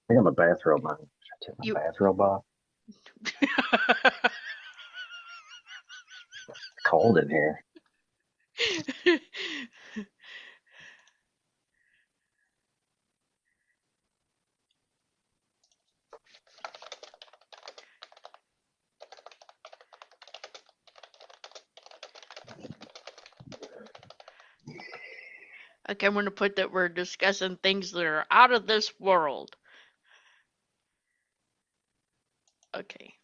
I got my bathrobe on. Should I take You my bathrobe off? It's cold in here. Okay, I'm gonna put that we're discussing things that are out of this world. Okay.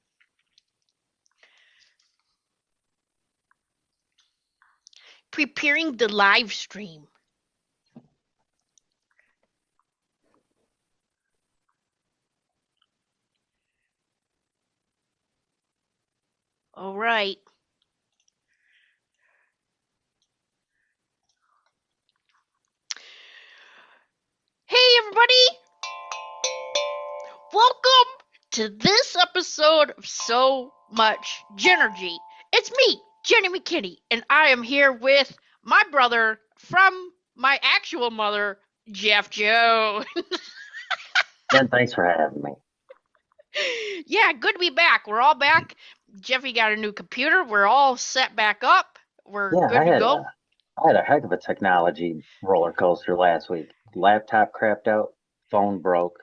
Preparing the live stream. All right. Hey everybody! Welcome to this episode of So Much Genergy. It's me, Jenny McKinney, and I am here with my brother from my actual mother, Jeff Joe. And thanks for having me. Yeah, good to be back. We're all back. Jeffy got a new computer. We're all set back up. We're Yeah, good to go. I had a heck of a technology roller coaster last week. Laptop crapped out, phone broke.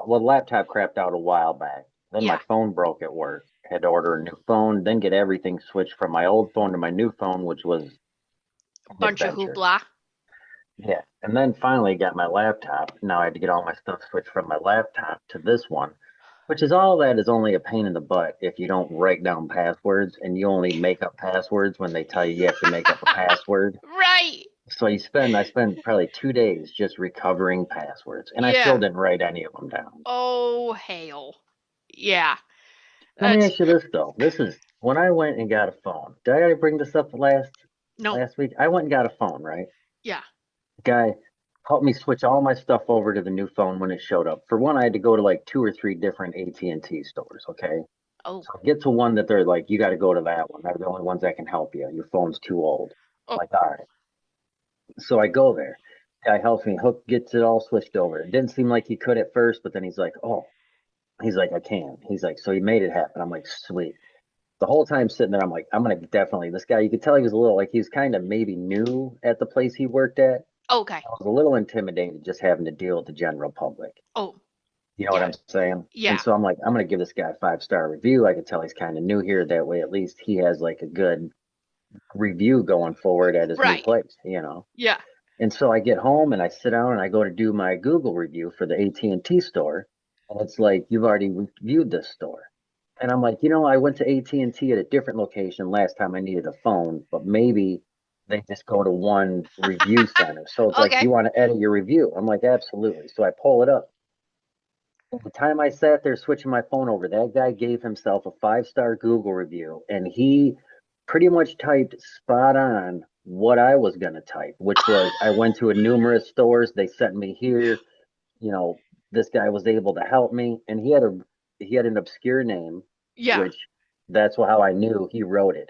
Well, laptop crapped out a while back. Then my Yeah, phone broke at work. Had to order a new phone, then get everything switched from my old phone to my new phone, which was an bunch of adventure. hoopla. Yeah, and then finally got my laptop. Now I had to get all my stuff switched from my laptop to this one, which is all that is only a pain in the butt if you don't write down passwords and you only make up passwords when they tell you you have to make up a password. Right. So I spend probably 2 days just recovering passwords, and I still Yeah. didn't write any of them down. Oh, hail. Yeah. Let me That's ask you this though. This is when I went and got a phone. Did I already bring this up no. last week? I went and got a phone, right? Yeah. Guy helped me switch all my stuff over to the new phone when it showed up. For one, I had to go to like two or three different AT&T stores, okay? Oh. So I get to one that they're like, you got to go to that one. They're the only ones that can help you. Your phone's too old. I'm Oh. like, all right. So I go there. Guy helps me hook, gets it all switched over. It didn't seem like he could at first, but then he's like, oh, he's like, I can. He's like, so he made it happen. I'm like, sweet. The whole time sitting there, I'm like, I'm gonna definitely this guy. You could tell he was a little like he was kind of maybe new at the place he worked at. Okay. I was a little intimidated just having to deal with the general public. Oh. You know what Yeah. I'm saying? And Yeah. so I'm like, I'm gonna give this guy a 5-star review. I could tell he's kind of new here. That way, at least he has like a good review going forward at his new Right. place. Yeah. And so I get home and I sit down and I go to do my Google review for the AT&T store, and it's like you've already reviewed this store. And I'm like, I went to AT&T at a different location last time I needed a phone, but maybe they just go to one review center. So it's like, do Okay. you want to edit your review? I'm like, absolutely. So I pull it up. The time I sat there switching my phone over, that guy gave himself a 5-star Google review, and he pretty much typed spot on what I was going to type, which was I went to a numerous stores, they sent me here, you know, this guy was able to help me, and he had an obscure name, Yeah. which that's how I knew he wrote it.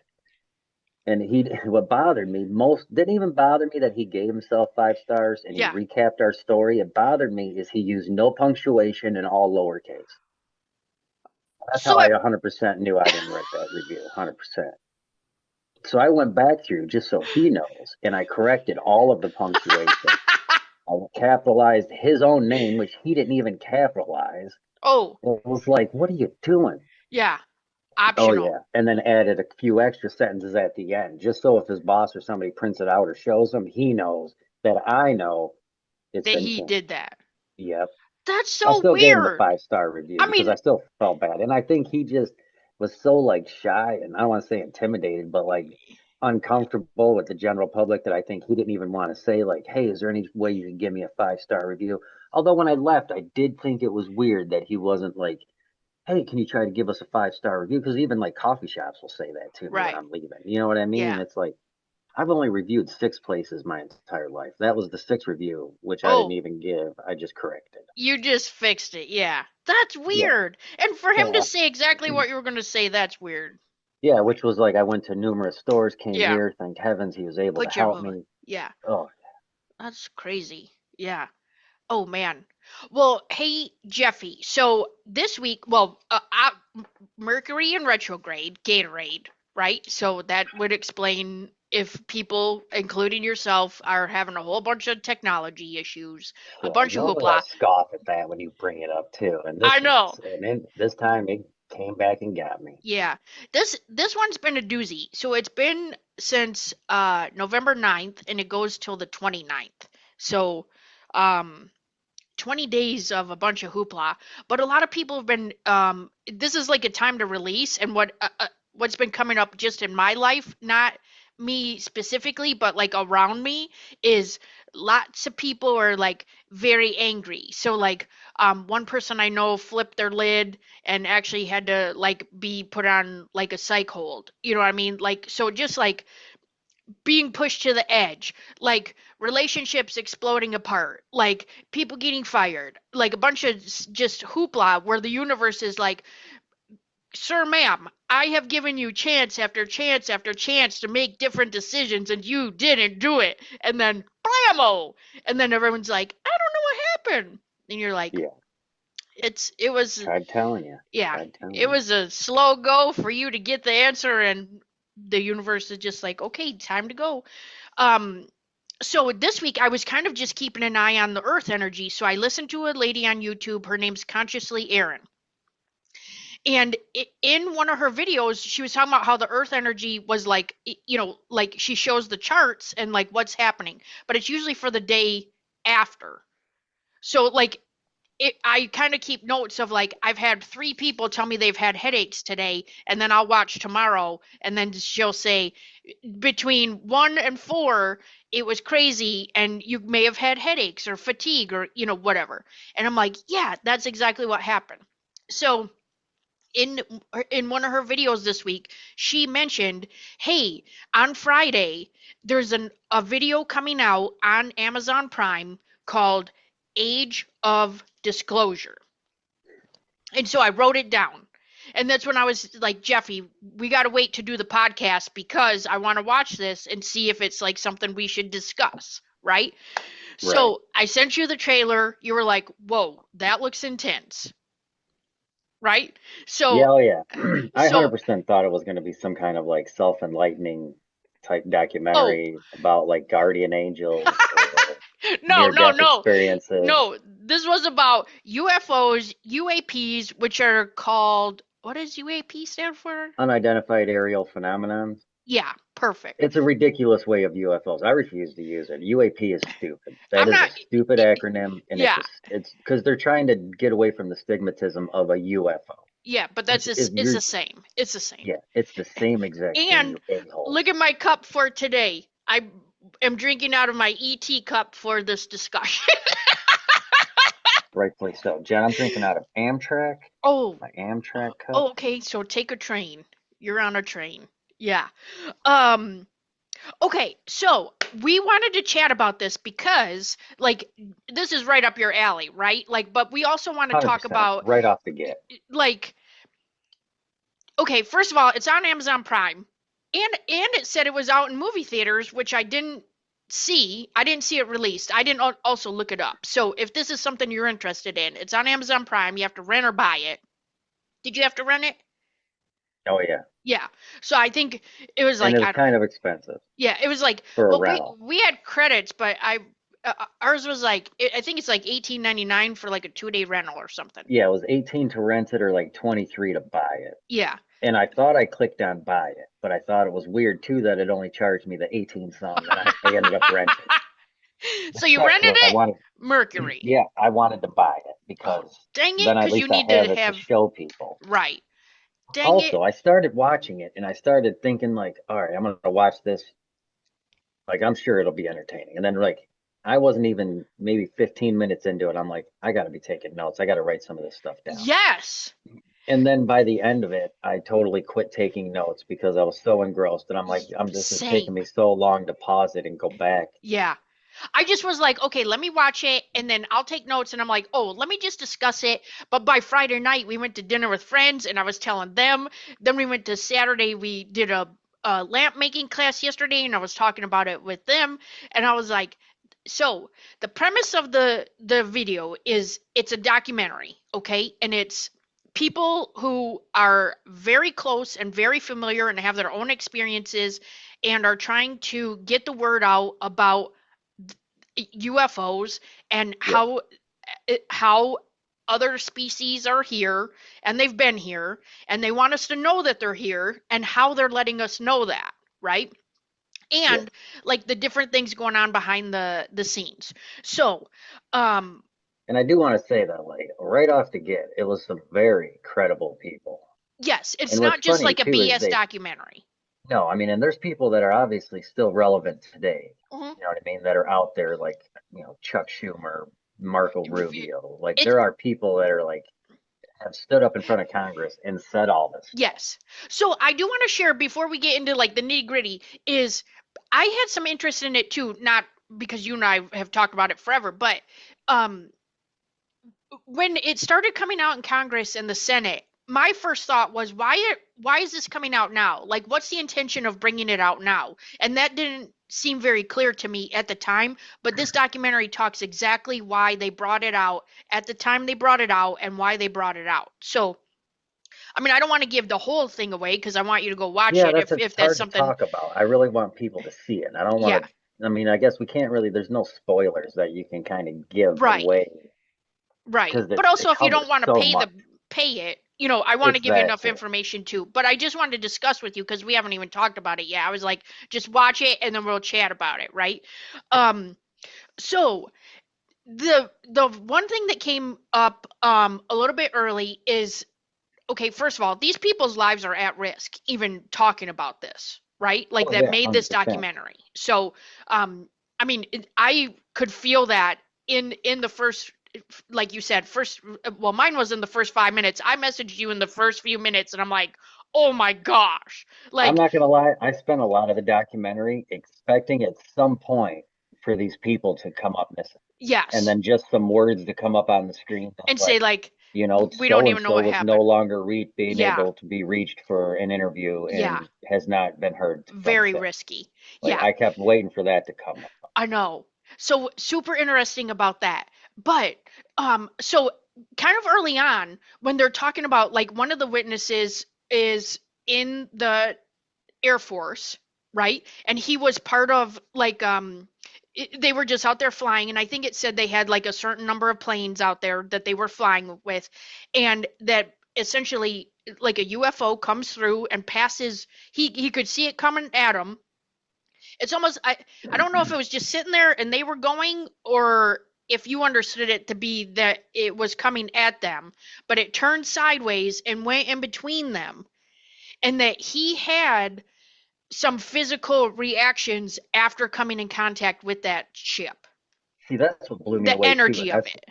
And he what bothered me most didn't even bother me that he gave himself 5 stars and he Yeah. recapped our story. It bothered me is he used no punctuation and all lowercase. That's how So I it 100% knew I didn't write that review. 100%. So I went back through just so he knows, and I corrected all of the punctuation. I capitalized his own name, which he didn't even capitalize. Oh. It was like, what are you doing? Yeah. Oh Optional. yeah, and then added a few extra sentences at the end, just so if his boss or somebody prints it out or shows him, he knows that I know it's That been he changed. did that. Yep. That's I so still gave him the weird. 5-star review I because I mean, still felt bad. And I think he just was so like shy and I don't want to say intimidated, but like uncomfortable with the general public that I think he didn't even want to say, like, hey, is there any way you can give me a 5-star review? Although when I left, I did think it was weird that he wasn't like, hey, can you try to give us a 5-star review? Because even like coffee shops will say that to me when right. I'm leaving. You know what I mean? Yeah. And it's like, I've only reviewed 6 places my entire life. That was the sixth review, which I didn't Oh, even give. I just corrected. you just fixed it. Yeah. That's Yeah. weird. And for him to So say exactly what you were going to say, that's weird. yeah, which was like I went to numerous stores, came Yeah. here, thank heavens he was able to Put your help mama. me. Yeah. Oh, That's crazy. Yeah. Oh man. Well, hey, Jeffy. So this week, Mercury in retrograde, Gatorade, right? So that would explain if people, including yourself, are having a whole bunch of technology issues, a Well, bunch of normally I hoopla. scoff at that when you bring it up too, and I know. this time it came back and got me. Yeah. This one's been a doozy. So it's been since November 9th and it goes till the 29th. So um 20 days of a bunch of hoopla, but a lot of people have been this is like a time to release. And what's been coming up just in my life, not me specifically, but like around me, is lots of people are like very angry. So like one person I know flipped their lid and actually had to like be put on like a psych hold, you know what I mean? Like, so just like being pushed to the edge, like relationships exploding apart, like people getting fired, like a bunch of just hoopla where the universe is like, sir, ma'am, I have given you chance after chance after chance to make different decisions and you didn't do it. And then blammo. And then everyone's like, I don't know what happened. And you're like, Yeah, it was, tried telling you, yeah, tried it telling you. was a slow go for you to get the answer. And the universe is just like, okay, time to go. Um, so this week I was kind of just keeping an eye on the earth energy. So I listened to a lady on YouTube. Her name's Consciously Erin. And in one of her videos, she was talking about how the earth energy was like, like she shows the charts and like what's happening, but it's usually for the day after. So like I kind of keep notes of like I've had 3 people tell me they've had headaches today, and then I'll watch tomorrow, and then she'll say between 1 and 4 it was crazy, and you may have had headaches or fatigue or whatever. And I'm like, yeah, that's exactly what happened. So in in one of her videos this week, she mentioned, hey, on Friday there's a video coming out on Amazon Prime called Age of Disclosure. And so I wrote it down. And that's when I was like, Jeffy, we got to wait to do the podcast because I want to watch this and see if it's like something we should discuss, right? Right. So I sent you the trailer. You were like, whoa, that looks intense, right? Yeah, So, oh yeah. I so, 100% thought it was going to be some kind of like self-enlightening type oh, documentary about like guardian angels or no, no, near-death no, experiences, no. This was about UFOs, UAPs, which are called, what does UAP stand for? unidentified aerial phenomenons. Yeah, perfect. It's a ridiculous way of UFOs. I refuse to use it. UAP is stupid. That I'm is a not, stupid acronym, and yeah, it's because they're trying to get away from the stigmatism of a UFO, yeah, but that's which is just, it's you're the same. It's the same. yeah, it's the same exact thing, And you a-hole. look at my cup for today. I am drinking out of my ET cup for this discussion. Rightfully so. Jen, I'm drinking out of Amtrak, Oh, my Amtrak cup. oh, okay, so take a train. You're on a train. Yeah. Um, okay, so we wanted to chat about this because, like, this is right up your alley, right? Like, but we also want to talk 100%, about, right off the get. like, okay, first of all, it's on Amazon Prime, and it said it was out in movie theaters, which I didn't see. I didn't see it released. I didn't also look it up. So if this is something you're interested in, it's on Amazon Prime. You have to rent or buy it. Did you have to rent it? Oh yeah, Yeah. So I think it was and like, it was I don't kind know. of expensive Yeah, it was like, for a well, we rental. we had credits, but ours was like, I think it's like 18.99 for like a 2-day rental or something. Yeah, it was 18 to rent it or like 23 to buy it. Yeah. And I thought I clicked on buy it, but I thought it was weird too that it only charged me the 18 some and I ended up renting. The So you catch rented was I it? wanted, Mercury. yeah, I wanted to buy it Oh, because dang it, then at because you least I need to have it to have, show people. right. Dang it. Also, I started watching it and I started thinking like, all right, I'm gonna watch this. Like I'm sure it'll be entertaining. And then like I wasn't even maybe 15 minutes into it. I'm like, I gotta be taking notes. I gotta write some of this stuff down. Yes. And then by the end of it, I totally quit taking notes because I was so engrossed and I'm like, this is taking Same. me so long to pause it and go back. Yeah. I just was like, okay, let me watch it and then I'll take notes. And I'm like, oh, let me just discuss it. But by Friday night, we went to dinner with friends and I was telling them. Then we went to Saturday, we did a lamp making class yesterday and I was talking about it with them. And I was like, So the premise of the video is it's a documentary, okay? And it's people who are very close and very familiar and have their own experiences and are trying to get the word out about UFOs and Yeah. how other species are here and they've been here and they want us to know that they're here and how they're letting us know that, right? Yeah. And like the different things going on behind the scenes. So, um And I do want to say that, like, right off the get, it was some very credible people. yes, it's And what's not just funny like a too is BS they, documentary. no, I mean, and there's people that are obviously still relevant today. Mhm. You know what I mean? That are out there, like, Chuck Schumer, Marco Rubio. Like, It there are people that are like, have stood up in front of Congress and said all this stuff. yes. So I do want to share before we get into like the nitty gritty is I had some interest in it too, not because you and I have talked about it forever, but um when it started coming out in Congress and the Senate, my first thought was why is this coming out now? Like what's the intention of bringing it out now? And that didn't seem very clear to me at the time, but this documentary talks exactly why they brought it out at the time they brought it out and why they brought it out. So, I mean, I don't want to give the whole thing away because I want you to go watch Yeah, it that's if it's that's hard to something. talk about. I really want people to see it. And I don't Yeah, want to. I mean, I guess we can't really. There's no spoilers that you can kind of give right. away Right. because But it also if you don't covers want to so much. pay it, I want to It's give you that enough too. information too. But I just wanted to discuss with you because we haven't even talked about it yet. I was like, just watch it and then we'll chat about it, right? Um so the one thing that came up a little bit early is okay, first of all, these people's lives are at risk even talking about this, right? Like Oh that yeah, made this 100%. documentary. So, I mean, I could feel that in the first, like you said, first. Well, mine was in the first 5 minutes. I messaged you in the first few minutes, and I'm like, oh my gosh, I'm like not gonna lie. I spent a lot of the documentary expecting at some point for these people to come up missing, and yes, then just some words to come up on the screen that's and say like, like we don't so and even know so what was no happened. longer being Yeah, able to be reached for an interview yeah, and has not been heard from very since. risky. Like Yeah, I kept waiting for that to come up. I know. So super interesting about that. But so kind of early on when they're talking about like one of the witnesses is in the Air Force, right? And he was part of like they were just out there flying and I think it said they had like a certain number of planes out there that they were flying with and that essentially like a UFO comes through and passes he could see it coming at him. It's almost I don't know if it was just sitting there and they were going or if you understood it to be that it was coming at them, but it turned sideways and went in between them and that he had some physical reactions after coming in contact with that ship. See, that's what blew me The away too, and energy of that's it.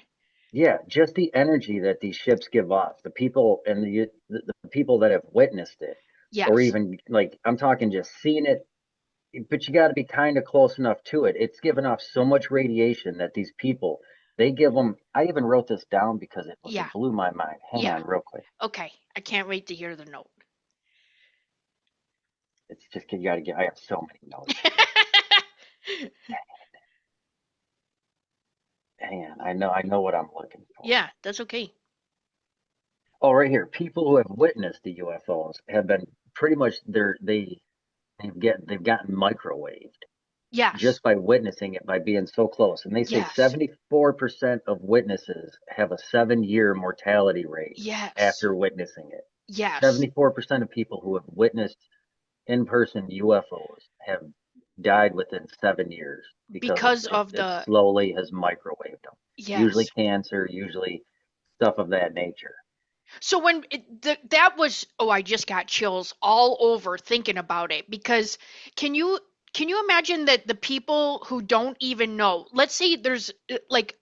yeah, just the energy that these ships give off. The people and the people that have witnessed it, or Yes. even like I'm talking just seeing it, but you got to be kind of close enough to it. It's giving off so much radiation that these people they give them. I even wrote this down because Yeah. it blew my mind. Hang Yeah. on, real quick. Okay. I can't wait to hear the note. It's just you got to get. I have so many notes here. Hang on, I know what I'm looking for. Yeah, that's okay. Oh, right here. People who have witnessed the UFOs have been pretty much they've gotten microwaved Yes. just by witnessing it by being so close. And they say Yes. 74% of witnesses have a 7-year mortality rate Yes. after witnessing it. Yes. 74% of people who have witnessed in person UFOs have died within 7 years because Because of it the slowly has microwaved them. Usually yes. cancer, usually stuff of that nature. So when that was I just got chills all over thinking about it because can you can you imagine that the people who don't even know, let's say there's like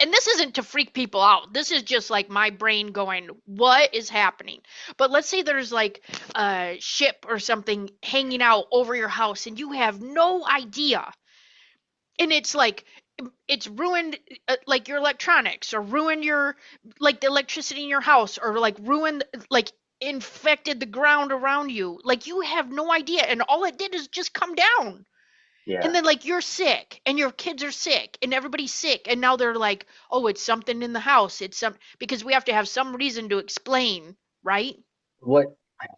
and this isn't to freak people out. This is just like my brain going, what is happening? But let's say there's like a ship or something hanging out over your house and you have no idea and it's like it's ruined like your electronics or ruined your like the electricity in your house or like ruined like infected the ground around you like you have no idea and all it did is just come down And Yeah. then like you're sick and your kids are sick and everybody's sick and now they're like, "Oh, it's something in the house. It's some because we have to have some reason to explain, right?" What?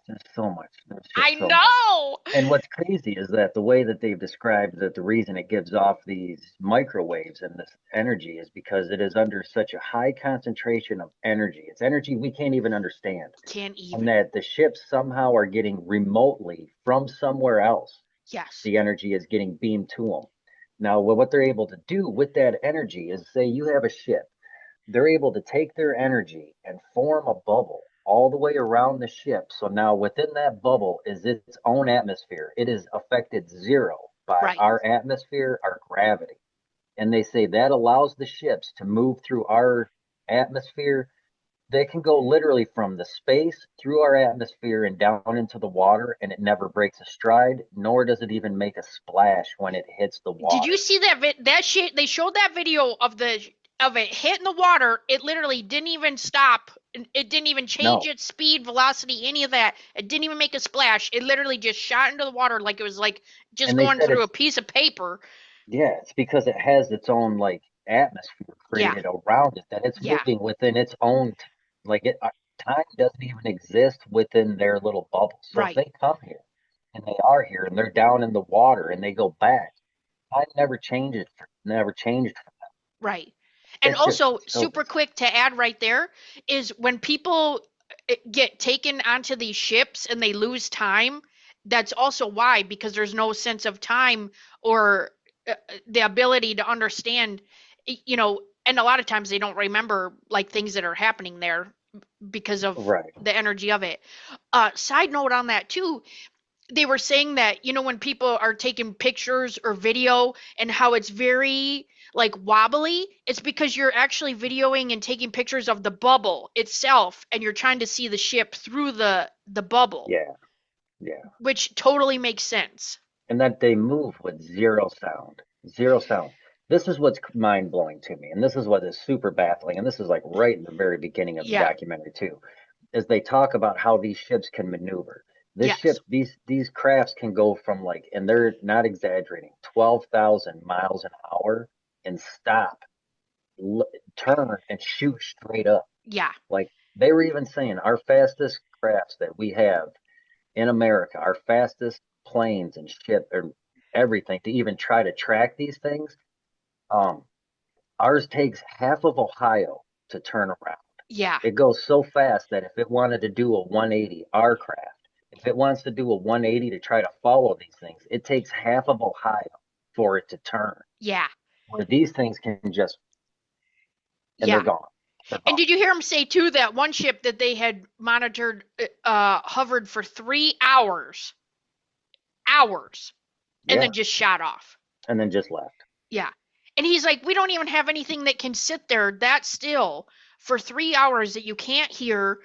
There's so much. There's I just so much. know. And what's crazy is that the way that they've described that the reason it gives off these microwaves and this energy is because it is under such a high concentration of energy. It's energy we can't even understand. Can't And even. that the ships somehow are getting remotely from somewhere else. Yes. The energy is getting beamed to them. Now, what they're able to do with that energy is say you have a ship, they're able to take their energy and form a bubble all the way around the ship. So now within that bubble is its own atmosphere. It is affected zero by Right. our atmosphere, our gravity. And they say that allows the ships to move through our atmosphere. They can go literally from the space through our atmosphere and down into the water, and it never breaks a stride, nor does it even make a splash when it hits the Did you water. see that shit? They showed that video of it hitting the water. It literally didn't even stop. It didn't even change No. its speed, velocity, any of that. It didn't even make a splash. It literally just shot into the water like it was like just And they going said through a it's piece of paper. Yeah, it's because it has its own like atmosphere Yeah. created around it that it's Yeah. moving within its own like it time doesn't even exist within their little bubble. So if Right. they come here and they are here and they're down in the water and they go back, time never changed. Right. And It's just also, so super bizarre. quick to add right there is when people get taken onto these ships and they lose time, that's also why, because there's no sense of time or the ability to understand, and a lot of times they don't remember like things that are happening there because of Right. the energy of it. Side note on that too, they were saying that when people are taking pictures or video and how it's very like wobbly, it's because you're actually videoing and taking pictures of the bubble itself and you're trying to see the ship through the bubble, Yeah. Yeah. which totally makes sense. And that they move with zero sound. Zero sound. This is what's mind blowing to me, and this is what is super baffling. And this is like right in the very beginning of the Yeah. documentary too, is they talk about how these ships can maneuver. This Yes. ship, these crafts can go from like, and they're not exaggerating, 12,000 miles an hour and stop, turn and shoot straight up. Yeah. Like they were even saying, our fastest crafts that we have in America, our fastest planes and ship and everything to even try to track these things, um, ours takes half of Ohio to turn around. Yeah. It goes so fast that if it wanted to do a 180, our craft, if it wants to do a 180 to try to follow these things, it takes half of Ohio for it to turn. Yeah. Where these things can just, and they're Yeah. gone. They're And gone. did you hear him say too that one ship that they had monitored hovered for 3 hours and Yeah. then just shot off? And then just left. Yeah. And he's like, we don't even have anything that can sit there that still for 3 hours that you can't hear.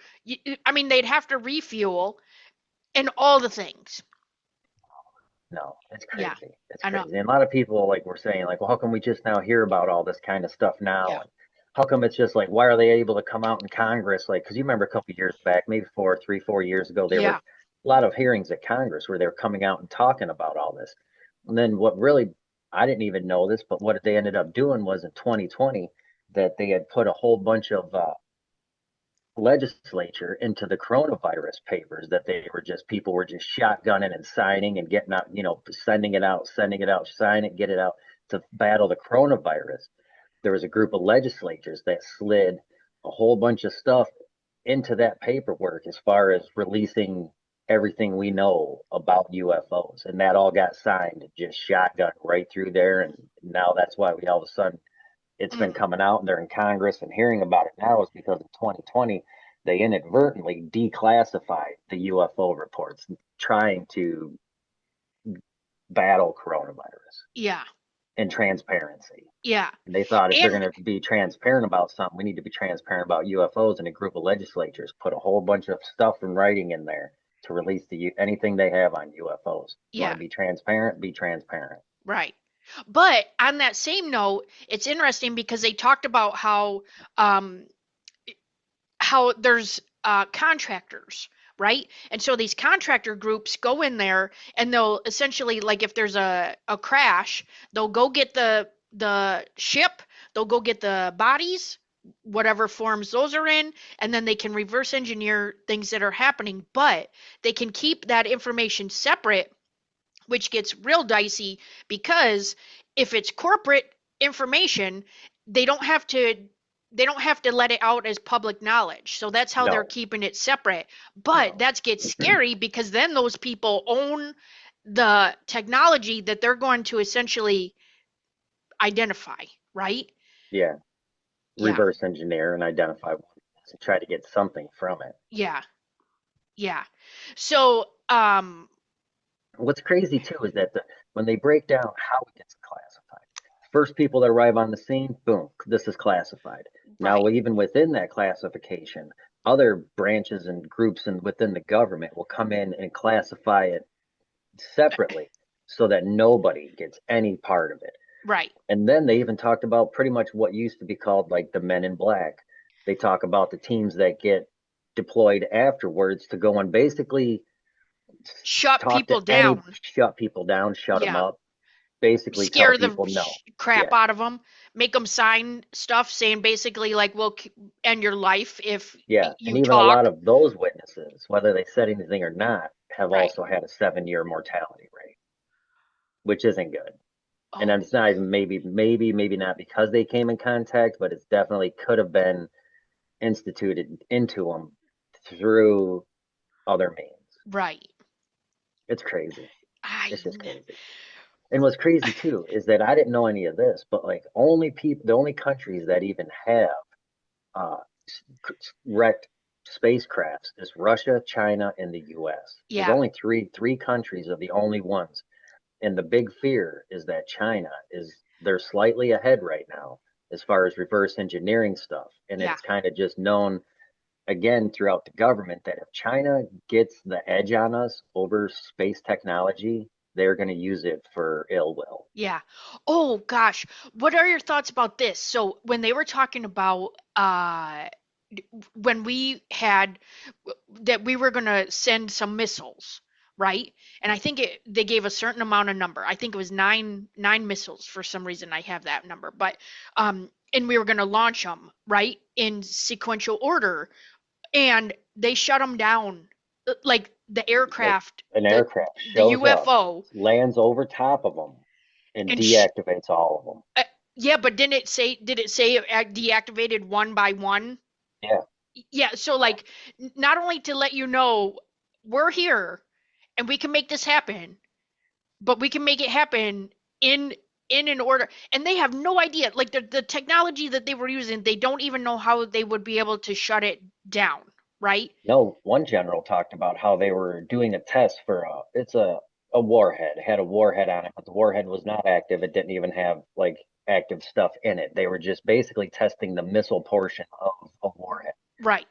I mean, they'd have to refuel and all the things. No, it's Yeah, crazy. It's I know. crazy. And a lot of people like were saying like, well, how come we just now hear about all this kind of stuff now? Yeah. And how come it's just like, why are they able to come out in Congress? Like, because you remember a couple of years back, maybe 4 years ago, there were Yeah. a lot of hearings at Congress where they were coming out and talking about all this. And then what really, I didn't even know this, but what they ended up doing was in 2020 that they had put a whole bunch of legislature into the coronavirus papers that they were just people were just shotgunning and signing and getting out, sending it out, sign it, get it out to battle the coronavirus. There was a group of legislators that slid a whole bunch of stuff into that paperwork as far as releasing everything we know about UFOs. And that all got signed, just shotgun right through there. And now that's why we all of a sudden it's been Mm. coming out and they're in Congress and hearing about it now is because in 2020 they inadvertently declassified the UFO reports, trying to battle coronavirus Yeah. and transparency. Yeah. And they thought if they're And going to be transparent about something, we need to be transparent about UFOs. And a group of legislatures put a whole bunch of stuff in writing in there to release anything they have on UFOs. You want yeah, to be transparent? Be transparent. right. But on that same note, it's interesting because they talked about um how there's contractors, right? And so these contractor groups go in there and they'll essentially, like, if there's a crash, they'll go get the ship, they'll go get the bodies, whatever forms those are in, and then they can reverse engineer things that are happening, but they can keep that information separate, which gets real dicey because if it's corporate information, they don't have to they don't have to let it out as public knowledge. So that's how they're No, keeping it separate. But no. that gets scary because then those people own the technology that they're going to essentially identify, right? Yeah. Yeah. Reverse engineer and identify what it is and try to get something from it. Yeah. Yeah. So, What's crazy too is that when they break down how it gets classified, first people that arrive on the scene, boom, this is classified. right. Now, even within that classification, other branches and groups and within the government will come in and classify it separately so that nobody gets any part of it. Right. And then they even talked about pretty much what used to be called like the men in black. They talk about the teams that get deployed afterwards to go and basically Shut talk to people any, down. shut people down, shut them Yeah. up, basically tell Scare the people no. crap Yeah, out of them, make them sign stuff saying basically like we'll end your life if yeah. And you even a lot talk. of those witnesses, whether they said anything or not, have Right. also had a 7 year mortality rate, which isn't good. And Oh, it's not even maybe not because they came in contact, but it's definitely could have been instituted into them through other means. right. It's crazy. I It's just crazy. And what's crazy too is that I didn't know any of this, but like the only countries that even have uh, wrecked spacecrafts is Russia, China, and the U.S. There's yeah, only three countries are the only ones, and the big fear is that China is they're slightly ahead right now as far as reverse engineering stuff, and yeah, it's kind of just known again throughout the government that if China gets the edge on us over space technology, they're going to use it for ill will. yeah. Oh gosh, what are your thoughts about this? So when they were talking about when we had that we were going to send some missiles, right? And I think they gave a certain amount of number. I think it was nine missiles for some reason. I have that number, but and we were going to launch them right in sequential order, and they shut them down, like the Like aircraft, an aircraft the shows up, UFO, lands over top of them, and and deactivates all of them. yeah, but didn't it say? Did it say it deactivated one by one? Yeah, Yeah, so like not only to let you know we're here and we can make this happen, but we can make it happen in in an order, and they have no idea, like the technology that they were using, they don't even know how they would be able to shut it down, right? no, one general talked about how they were doing a test for a warhead. It had a warhead on it, but the warhead was not active. It didn't even have like active stuff in it. They were just basically testing the missile portion of a warhead. Right.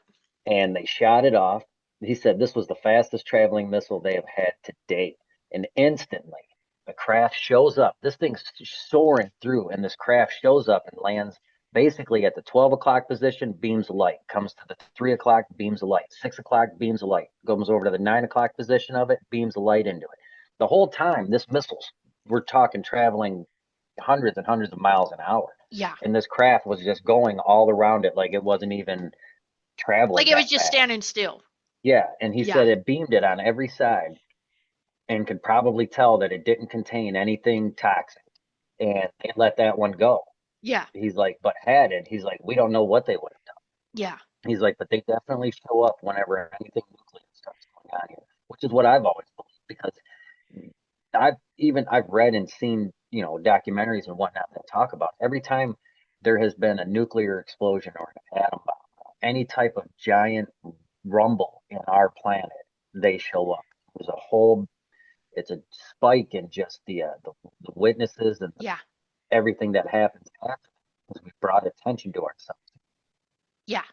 And they shot it off. He said this was the fastest traveling missile they have had to date. And instantly, the craft shows up. This thing's soaring through, and this craft shows up and lands basically at the 12 o'clock position, beams of light, comes to the 3 o'clock, beams of light, 6 o'clock, beams of light, goes over to the 9 o'clock position of it, beams of light into it. The whole time, this missile's, we're talking traveling hundreds and hundreds of miles an hour. Yeah. And this craft was just going all around it like it wasn't even Like traveling it was that just fast. standing still. Yeah, and he Yeah. said it beamed it on every side and could probably tell that it didn't contain anything toxic. And they let that one go. Yeah. He's like, but had it, he's like, we don't know what they would have done. Yeah. He's like, but they definitely show up whenever anything nuclear starts going on here, which is what I've always believed because I've read and seen, documentaries and whatnot that talk about every time there has been a nuclear explosion or an atom bomb, any type of giant rumble in our planet, they show up. There's a whole, it's a spike in just the witnesses and Yeah. everything that happens after because we brought attention to ourselves. Yeah.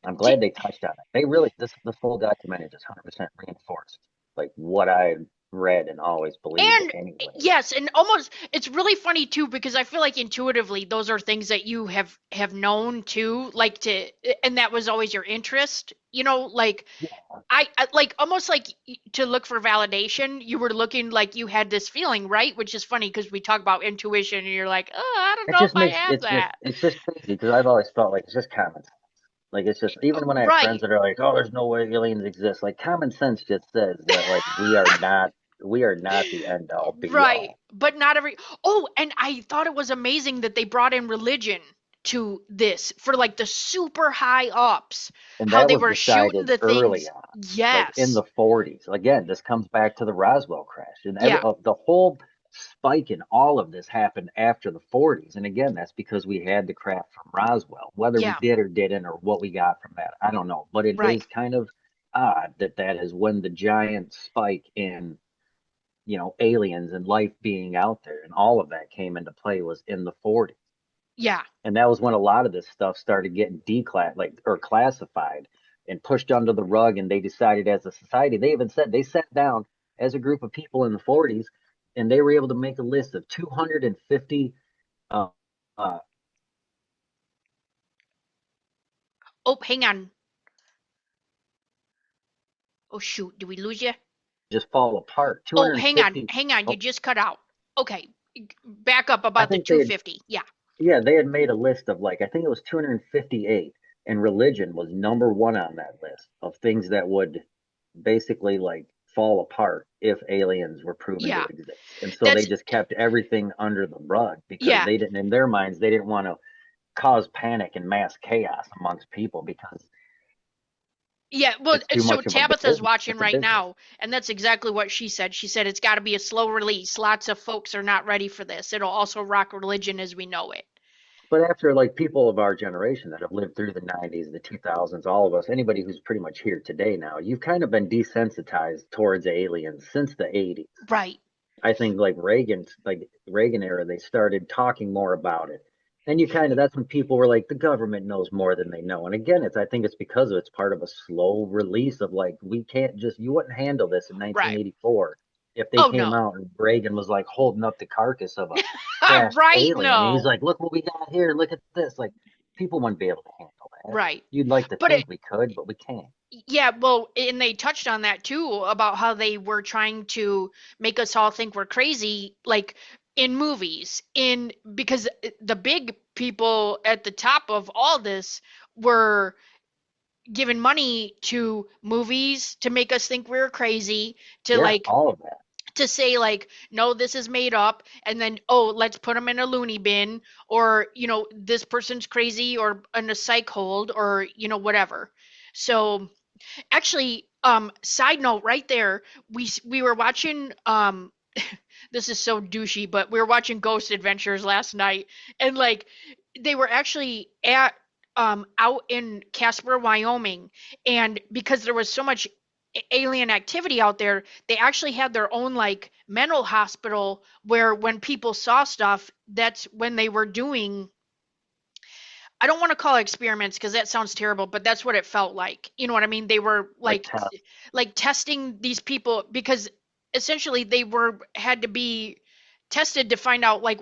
I'm Di- glad they touched on it. They really this whole documentary just 100% reinforced like what I read and always believed And anyways. yes, and almost it's really funny too because I feel like intuitively those are things that you have known too, like to, and that was always your interest. You know, like Yeah, I like almost like to look for validation. You were looking like you had this feeling, right? Which is funny because we talk about intuition, and you're like, oh, I don't it know if just I makes have that. it's just crazy because I've always felt like it's just common sense. Like it's just even when I have friends Right, that are like, "Oh, there's no way aliens exist," like common sense just says that like we are not the end all be right. all. But not every. Oh, and I thought it was amazing that they brought in religion to this for like the super high ups, And how that they was were shooting decided the early things. on, like in Yes. the 40s. Again, this comes back to the Roswell crash, and Yeah. the whole spike in all of this happened after the 40s. And again, that's because we had the crap from Roswell. Whether we Yeah. did or didn't, or what we got from that, I don't know. But it Right. is kind of odd that that is when the giant spike in aliens and life being out there and all of that came into play was in the 40s. Yeah. And that was when a lot of this stuff started getting declass like or classified and pushed under the rug. And they decided as a society, they even said they sat down as a group of people in the 40s and they were able to make a list of 250 uh, uh, Oh, hang on. Oh shoot, did we lose you? just fall apart. Oh, hang on. 250. Hang on. You Oh, just cut out. Okay. Back up I about the think they had, 250. Yeah. yeah, they had made a list of like, I think it was 258, and religion was number one on that list of things that would basically like fall apart if aliens were proven to Yeah. exist. And so they That's just kept everything under the rug because yeah. they didn't, in their minds, they didn't want to cause panic and mass chaos amongst people because Yeah, well, it's too so much of a Tabitha's business. watching It's a right business. now, and that's exactly what she said. She said it's got to be a slow release. Lots of folks are not ready for this. It'll also rock religion as we know it. But after like people of our generation that have lived through the 90s, the 2000s, all of us, anybody who's pretty much here today now, you've kind of been desensitized towards aliens since the 80s. Right. I think like Reagan era, they started talking more about it. And you kind of, that's when people were like, the government knows more than they know. And again, I think it's because it's part of a slow release of like, we can't just, you wouldn't handle this in Right. 1984 if they Oh came no. out and Reagan was like holding up the carcass of a crashed Right. alien. And he's No. like, look what we got here. Look at this. Like, people wouldn't be able to handle that. Right. You'd like to But it think we could, but we can't. yeah, well, and they touched on that too about how they were trying to make us all think we're crazy, like in movies, in because the big people at the top of all this were giving money to movies to make us think we are crazy, to Yeah, like all of that. to say like no this is made up, and then oh let's put them in a loony bin, or this person's crazy or in a psych hold, or whatever. So actually, side note right there, we were watching this is so douchey, but we were watching Ghost Adventures last night, and like they were actually at out in Casper, Wyoming, and because there was so much alien activity out there, they actually had their own like mental hospital where when people saw stuff, that's when they were doing, I don't want to call it experiments because that sounds terrible, but that's what it felt like. You know what I mean? They were Like tough. like testing these people because essentially they were had to be tested to find out like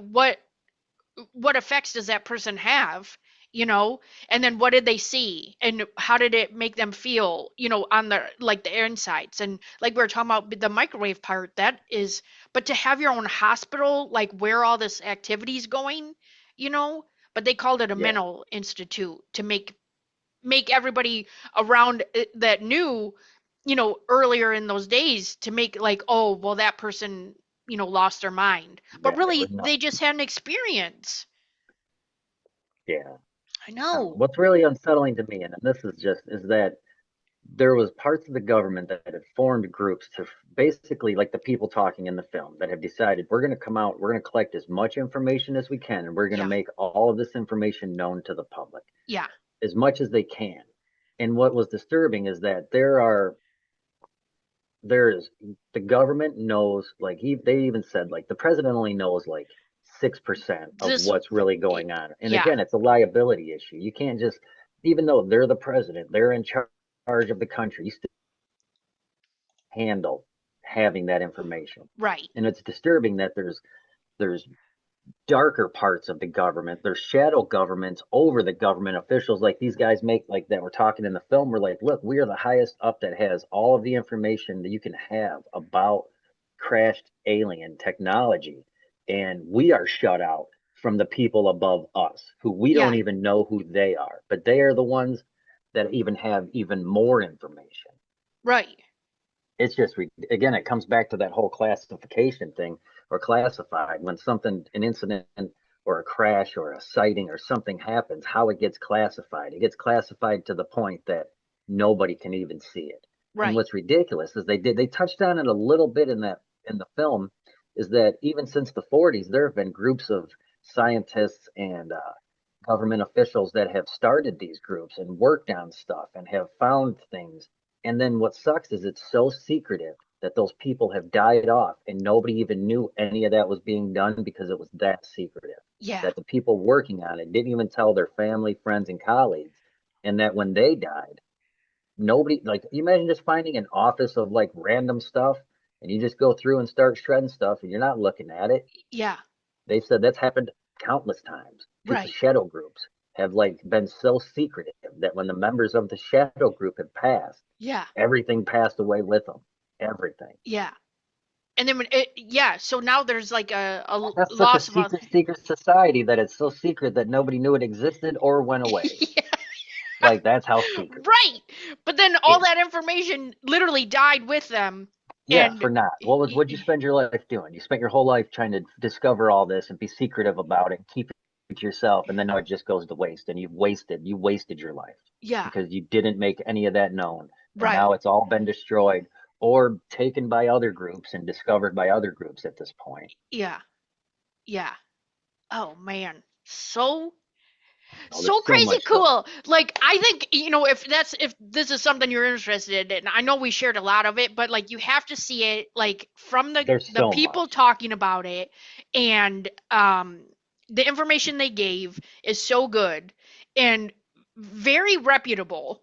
what effects does that person have, you know? And then what did they see and how did it make them feel, on the like the insides. And like we were talking about the microwave part, that is, but to have your own hospital, like where all this activity is going, you know, but they called it a Yeah. mental institute to make everybody around that knew, earlier in those days, to make like, oh well that person, lost their mind, but Yeah, they were really they nuts. just had an experience. Yeah. I know. What's really unsettling to me, and this is just, is that there was parts of the government that had formed groups to basically, like the people talking in the film, that have decided we're going to come out, we're going to collect as much information as we can, and we're going to Yeah. make all of this information known to the public Yeah. as much as they can. And what was disturbing is that there is the government knows like they even said like the president only knows like 6% of This. what's really going on. And Yeah. again, it's a liability issue. You can't just, even though they're the president, they're in charge of the country, you still handle having that information. Right. And it's disturbing that there's darker parts of the government. There's shadow governments over the government officials, like these guys make, like that we're talking in the film. We're like, look, we are the highest up that has all of the information that you can have about crashed alien technology, and we are shut out from the people above us, who we don't Yeah. even know who they are, but they are the ones that even have even more information. Right. It's just, again, it comes back to that whole classification thing, or classified. When something, an incident or a crash or a sighting or something happens, how it gets classified, it gets classified to the point that nobody can even see it. And Right. what's ridiculous is they touched on it a little bit in that, in the film, is that even since the 40s there have been groups of scientists and government officials that have started these groups and worked on stuff and have found things. And then what sucks is it's so secretive that those people have died off and nobody even knew any of that was being done because it was that secretive. Yeah. That the people working on it didn't even tell their family, friends, and colleagues. And that when they died, nobody, like, you imagine just finding an office of like random stuff and you just go through and start shredding stuff and you're not looking at it. Yeah. They said that's happened countless times. People, Right. shadow groups have like been so secretive that when the members of the shadow group have passed, Yeah. everything passed away with them. Everything. Yeah. And then yeah, so now there's like a That's such a loss of secret society that it's so secret that nobody knew it existed or went away. yeah. Like that's how secret Right. But then it all is. that information literally died with them. Yeah, And for not. What'd you spend your life doing? You spent your whole life trying to discover all this and be secretive about it and keep it to yourself, and then now it just goes to waste, and you wasted your life yeah. because you didn't make any of that known, and Right. now it's all been destroyed or taken by other groups and discovered by other groups at this point. Yeah. Yeah. Oh man. So Oh, so there's so crazy much stuff. cool. Like I think if this is something you're interested in, I know we shared a lot of it, but like you have to see it like from There's the so people much. talking about it, and the information they gave is so good and very reputable.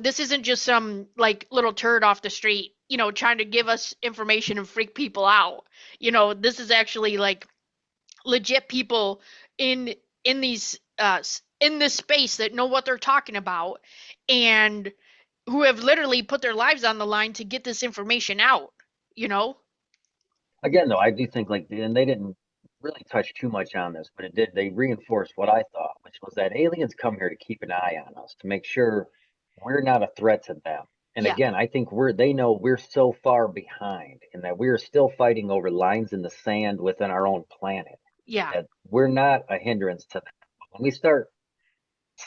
This isn't just some like little turd off the street, trying to give us information and freak people out. This is actually like legit people in in these in this space that know what they're talking about, and who have literally put their lives on the line to get this information out you know Again, though, I do think, like, and they didn't really touch too much on this, but it did. They reinforced what I thought, which was that aliens come here to keep an eye on us, to make sure we're not a threat to them. And yeah, again, I think they know we're so far behind and that we're still fighting over lines in the sand within our own planet, yeah, that we're not a hindrance to them. When we start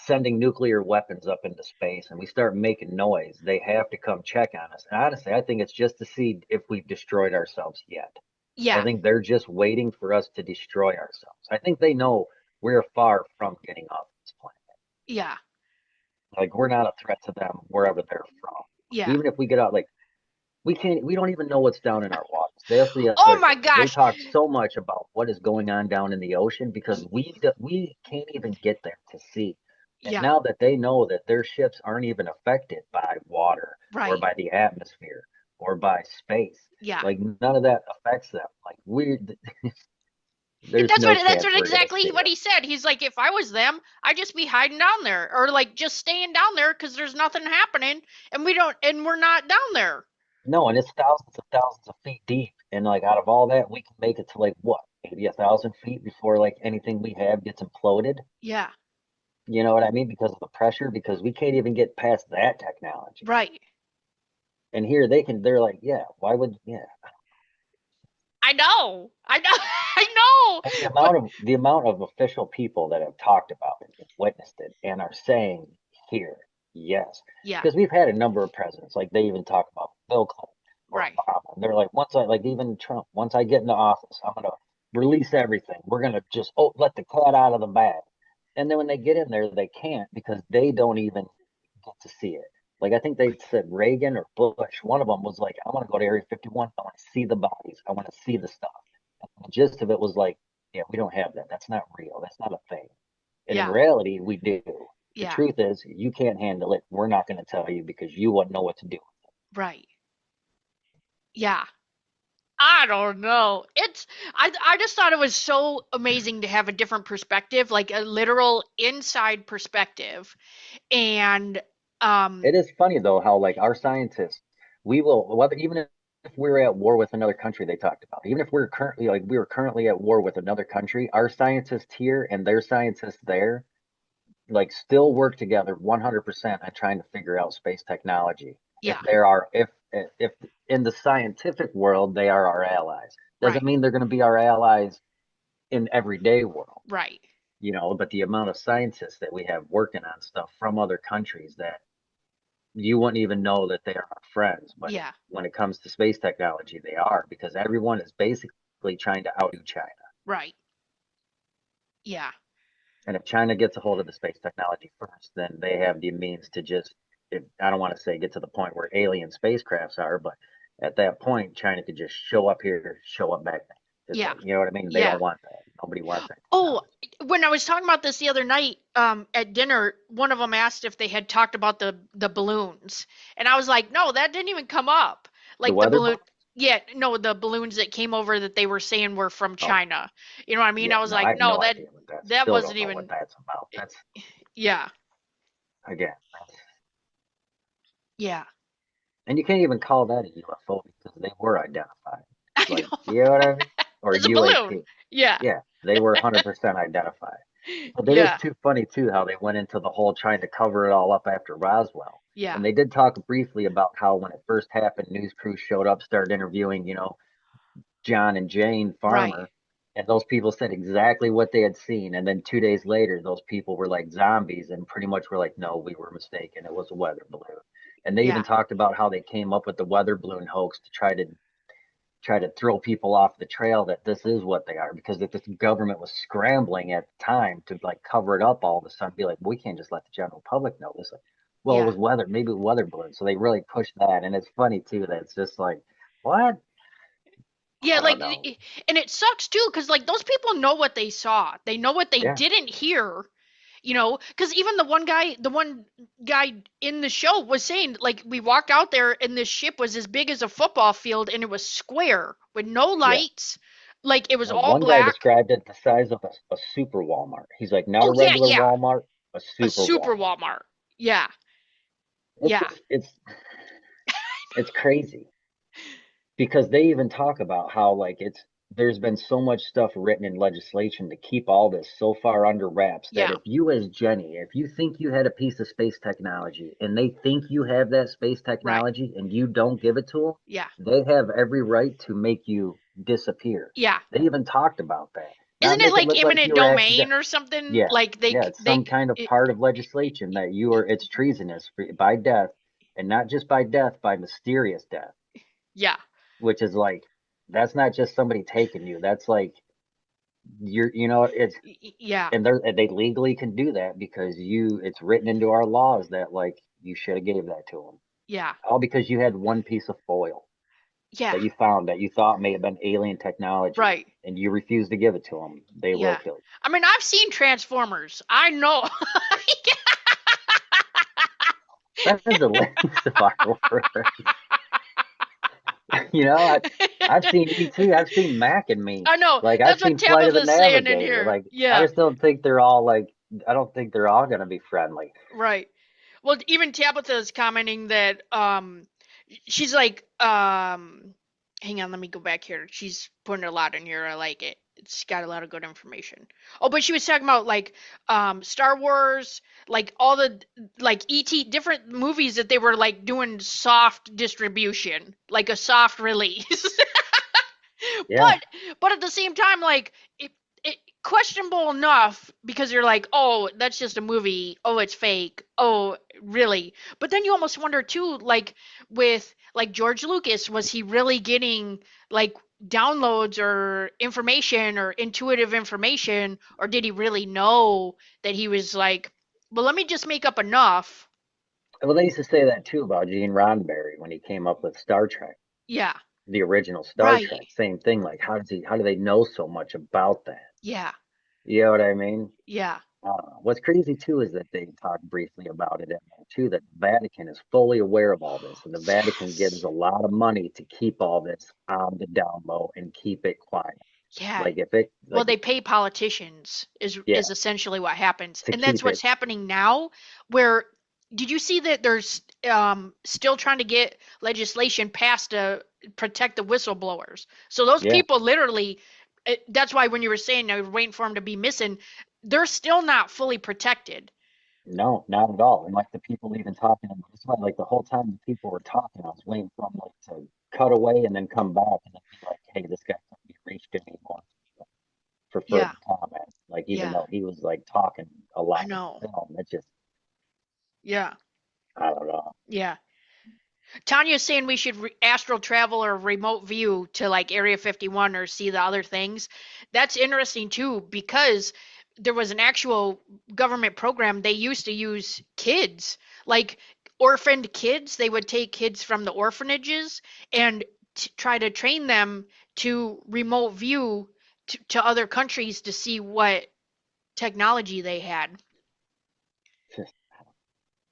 sending nuclear weapons up into space and we start making noise, they have to come check on us. And honestly, I think it's just to see if we've destroyed ourselves yet. I yeah, think they're just waiting for us to destroy ourselves. I think they know we're far from getting off this planet. yeah, Like we're not a threat to them wherever they're from. yeah. Even if we get out, like we don't even know what's down in our waters. That's the Oh other my thing. They gosh. talk so much about what is going on down in the ocean because we can't even get there to see. And Yeah, now that they know that their ships aren't even affected by water or right. by the atmosphere or by space, Yeah. like none of that affects them. Like Yeah, there's that's no what that's chance what we're gonna exactly see what them. he said. He's like, if I was them, I'd just be hiding down there, or like just staying down there because there's nothing happening, and we're not down there. No, and it's thousands of feet deep, and like out of all that, we can make it to like what, maybe 1,000 feet before like anything we have gets imploded. Yeah, You know what I mean? Because of the pressure, because we can't even get past that technology. right. And here they can, they're like, yeah, why would, yeah. I know. I know. I know. And the But amount of official people that have talked about it and witnessed it and are saying here, yes. yeah, Because we've had a number of presidents, like they even talk about Bill Clinton or right. Obama. And they're like, like even Trump, once I get into office, I'm gonna release everything. We're gonna just let the cat out of the bag. And then when they get in there, they can't because they don't even get to see it. Like I think they said Reagan or Bush, one of them was like, I want to go to Area 51. I want to see the bodies. I want to see the stuff. And the gist of it was like, yeah, we don't have that. That's not real. That's not a thing. And in Yeah, reality, we do. The yeah, truth is, you can't handle it. We're not going to tell you because you wouldn't know what to do. right. Yeah. I don't know. I just thought it was so amazing to have a different perspective, like a literal inside perspective. And It um is funny though how like our scientists, we will whether even if we're at war with another country, they talked about even if we're currently like we were currently at war with another country, our scientists here and their scientists there like still work together 100% on trying to figure out space technology. If yeah, there are if in the scientific world they are our allies, doesn't right. mean they're going to be our allies in everyday world, Right. you know, but the amount of scientists that we have working on stuff from other countries that you wouldn't even know that they are our friends, but Yeah. when it comes to space technology they are, because everyone is basically trying to outdo China. Right. Yeah. And if China gets a hold of the space technology first, then they have the means to just, I don't want to say get to the point where alien spacecrafts are, but at that point, China could just show up here, show up back there. Just Yeah. like, you know what I mean? They Yeah. don't want that. Nobody wants that Oh, technology. when I was talking about this the other night, at dinner, one of them asked if they had talked about the balloons, and I was like, no, that didn't even come up. The Like the weather balloon, balloons? yeah, no, the balloons that came over that they were saying were from Oh, China. You know what I mean? yeah. I was No, I like, have no, no that idea what that's, that still wasn't don't know what even. that's about. That's, Yeah. again, that's, Yeah. and you can't even call that a UFO because they were identified. I Like, know. you know what I mean? Or It's a balloon. UAP. Yeah. Yeah, they were 100% identified. But it is Yeah. too funny too how they went into the whole trying to cover it all up after Roswell. Yeah. And they did talk briefly about how when it first happened, news crews showed up, started interviewing, you know, John and Jane Right. Farmer, and those people said exactly what they had seen. And then 2 days later, those people were like zombies and pretty much were like, no, we were mistaken. It was a weather balloon. And they even Yeah. talked about how they came up with the weather balloon hoax to try to throw people off the trail that this is what they are because if the government was scrambling at the time to like cover it up all of a sudden be like we can't just let the general public know this like, well it Yeah. was weather maybe weather balloons so they really pushed that and it's funny too that it's just like what Yeah, I don't like, know and it sucks too, because like those people know what they saw. They know what they yeah didn't hear, because even the one guy in the show was saying, like, we walked out there and this ship was as big as a football field and it was square with no yeah lights. Like, it was all one guy black. described it the size of a super Walmart he's like not a Oh, yeah, regular yeah. Walmart a A super super Walmart Walmart. Yeah, it's yeah, just it's crazy because they even talk about how like it's there's been so much stuff written in legislation to keep all this so far under wraps that yeah, if you as Jenny, if you think you had a piece of space technology and they think you have that space right. technology and you don't give it to Yeah, them, they have every right to make you disappear. yeah. They even talked about that. Not Isn't it make it like look like you eminent were accident. domain or something? Yeah, Like yeah, it's some they, kind of part of legislation that you are it's treasonous by death, and not just by death, by mysterious death yeah, which is like that's not just somebody taking you. That's like you're you know it's yeah, and they legally can do that because you it's written into our laws that like you should have gave that to them. yeah, All because you had one piece of foil yeah. that you found that you thought may have been alien technology Right. and you refused to give it to them. They will Yeah. kill you. I mean, I've seen Transformers. I know. That is the limits of our words. You know, I've seen E.T. I've seen Mac and Me. I know. Like I've That's what seen Flight of the Tabitha's saying in Navigator. here. Like I Yeah. just don't think they're all like I don't think they're all gonna be friendly. Right. Well, even Tabitha is commenting that she's like hang on, let me go back here. She's putting a lot in here. I like it. It's got a lot of good information. Oh, but she was talking about like Star Wars, like all the like ET different movies that they were like doing soft distribution, like a soft release. Yeah. but but at the same time, like it questionable enough because you're like, oh, that's just a movie. Oh, it's fake. Oh, really? But then you almost wonder too, like with like George Lucas, was he really getting like downloads or information or intuitive information, or did he really know that he was like, well, let me just make up enough? Well, they used to say that too about Gene Roddenberry when he came up with Star Trek, Yeah, the original Star right. Trek. Same thing. Like how do they know so much about that? Yeah, You know what I mean? yeah. What's crazy too is that they talk briefly about it, and too that the Vatican is fully aware of all this, and the Vatican gives Yes. a lot of money to keep all this on the down low and keep it quiet. Yeah. Like if it, Well, like they pay politicians yeah, is essentially what happens. to And that's keep what's it. happening now where did you see that there's still trying to get legislation passed to protect the whistleblowers. So those Yeah, people literally that's why when you were saying I was waiting for them to be missing, they're still not fully protected. no, not at all. And like the people even talking, and that's why like the whole time the people were talking, I was waiting for them like to cut away and then come back and then be like, hey, this guy can't be reached anymore for Yeah. further comment. Like even Yeah. though he was like talking a I lot in know. the film, it just Yeah. I don't know. Yeah. Tanya's saying we should astral travel or remote view to like Area 51 or see the other things. That's interesting too because there was an actual government program they used to use kids, like orphaned kids. They would take kids from the orphanages and try to train them to remote view to other countries to see what technology they had. Just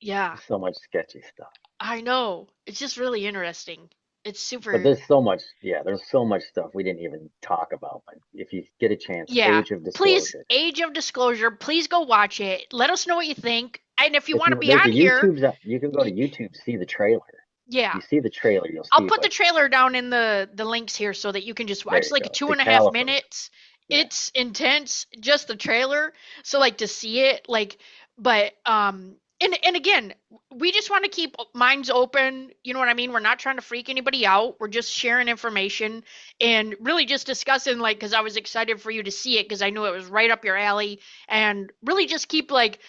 Yeah, so much sketchy stuff. I know. It's just really interesting. It's But super. there's so much, yeah, there's so much stuff we didn't even talk about. But if you get a chance, Yeah. Age of Please, Disclosure. Age of Disclosure, please go watch it. Let us know what you think. And if you If want to you be there's a on here, you can go to YouTube, see the trailer. yeah. You see the trailer, you'll I'll see put the what. trailer down in the links here so that you can just watch. There It's you like go. two The and a half caliphate. minutes. Yeah. It's intense, just the trailer. So like to see it, like, but and again, we just want to keep minds open. You know what I mean? We're not trying to freak anybody out. We're just sharing information and really just discussing like because I was excited for you to see it because I knew it was right up your alley and really just keep like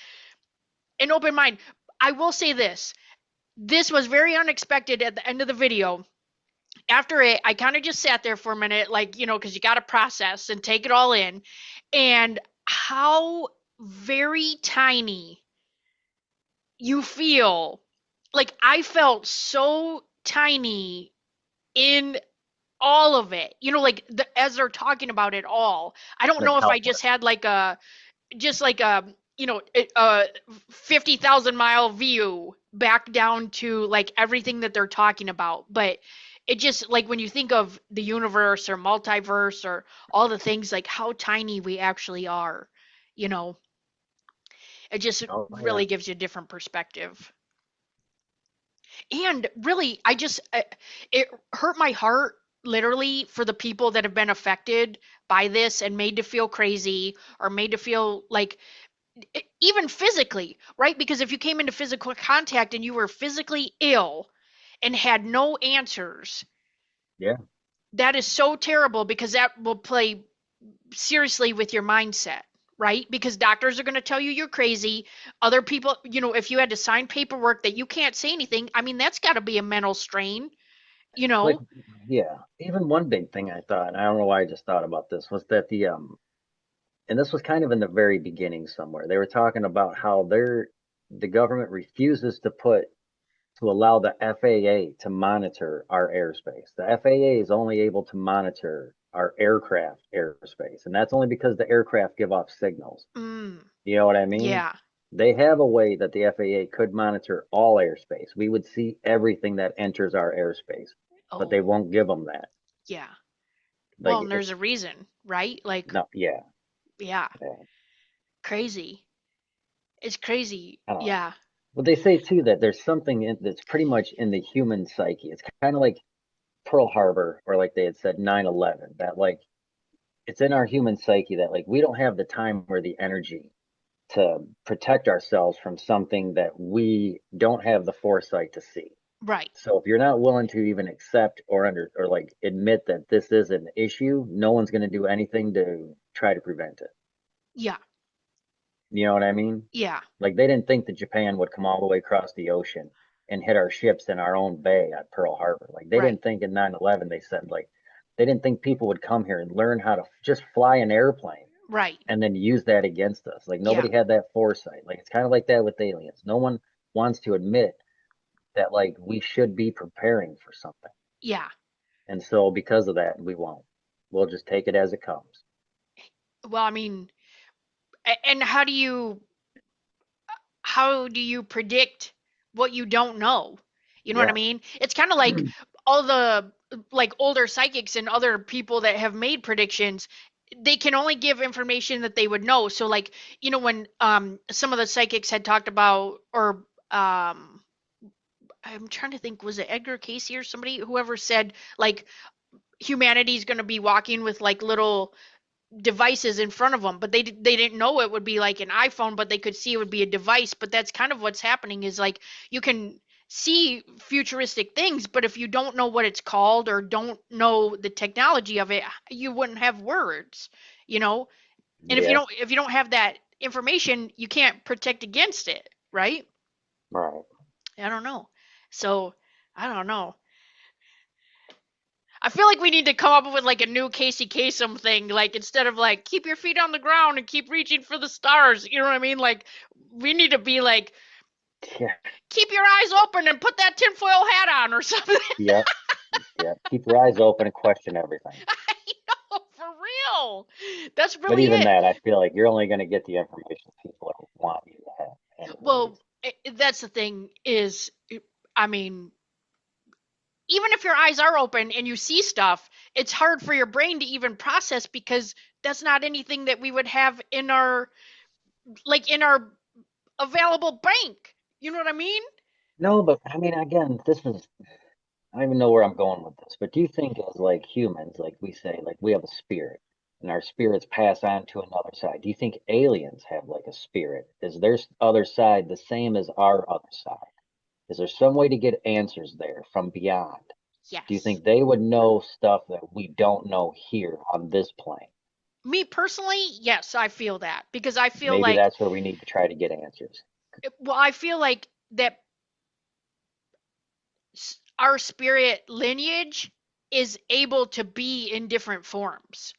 an open mind. I will say this. This was very unexpected at the end of the video after it, I kind of just sat there for a minute, like, because you got to process and take it all in. And how very tiny you feel. Like, I felt so tiny in all of it. Like, as they're talking about it all. I don't Like know if how I just had like a 50,000-mile view back down to like everything that they're talking about, but it just like when you think of the universe or multiverse or all the things like how tiny we actually are, you know it just oh yeah. really gives you a different perspective. And really it hurt my heart literally for the people that have been affected by this and made to feel crazy or made to feel like even physically, right? Because if you came into physical contact and you were physically ill and had no answers, Yeah. that is so terrible because that will play seriously with your mindset, right? Because doctors are going to tell you you're crazy. Other people, if you had to sign paperwork that you can't say anything, I mean, that's got to be a mental strain, you Like know? yeah. Even one big thing I thought, and I don't know why I just thought about this, was that and this was kind of in the very beginning somewhere. They were talking about how the government refuses to allow the FAA to monitor our airspace. The FAA is only able to monitor our aircraft airspace, and that's only because the aircraft give off signals. Mm, You know what I mean? yeah. They have a way that the FAA could monitor all airspace. We would see everything that enters our airspace, but they Oh, won't give them that. yeah. Well, Like and there's it's a reason, right? Like, no, yeah, yeah, yeah. crazy. It's crazy. I don't know. Yeah. But they say too that there's something that's pretty much in the human psyche. It's kind of like Pearl Harbor, or like they had said 9/11. That like it's in our human psyche that like we don't have the time or the energy to protect ourselves from something that we don't have the foresight to see. Right. So if you're not willing to even accept or under or like admit that this is an issue, no one's going to do anything to try to prevent it. Yeah. You know what I mean? Yeah. Like they didn't think that Japan would come all the way across the ocean and hit our ships in our own bay at Pearl Harbor. Like they Right. didn't think in 9/11 they said like they didn't think people would come here and learn how to just fly an airplane Right. and then use that against us. Like Yeah. nobody had that foresight. Like it's kind of like that with aliens. No one wants to admit that like we should be preparing for something. Yeah. And so because of that, we won't. We'll just take it as it comes. Well, I mean, And how do you predict what you don't know? You know what I Yeah. mean? It's kind of like all the like older psychics and other people that have made predictions, they can only give information that they would know. So like, when some of the psychics had talked about, or I'm trying to think, was it Edgar Casey or somebody, whoever said like humanity's going to be walking with like little devices in front of them, but they didn't know it would be like an iPhone, but they could see it would be a device. But that's kind of what's happening, is like you can see futuristic things, but if you don't know what it's called or don't know the technology of it, you wouldn't have words, you know. And if you Yeah. don't have that information, you can't protect against it, right? Right. I don't know. So I don't know. I feel like we need to come up with like a new Casey Kasem thing. Like, instead of like keep your feet on the ground and keep reaching for the stars. You know what I mean? Like, we need to be like, Yeah. keep your eyes open and put that tinfoil hat on or something. Yep. Yep. Keep your eyes open and question everything. I know, for real. That's But really even it. that, I feel like you're only going to get the information people want you to have, anyways. Well, that's the thing is, I mean, even if your eyes are open and you see stuff, it's hard for your brain to even process, because that's not anything that we would have in our in our available bank. You know what I mean? No, but I mean, again, I don't even know where I'm going with this, but do you think as like humans, like we say, like we have a spirit and our spirits pass on to another side? Do you think aliens have like a spirit? Is their other side the same as our other side? Is there some way to get answers there from beyond? Do you Yes. think they would know stuff that we don't know here on this plane? Me personally, yes, I feel that, because I feel Maybe like, that's where we need to try to get answers. well, I feel like that our spirit lineage is able to be in different forms.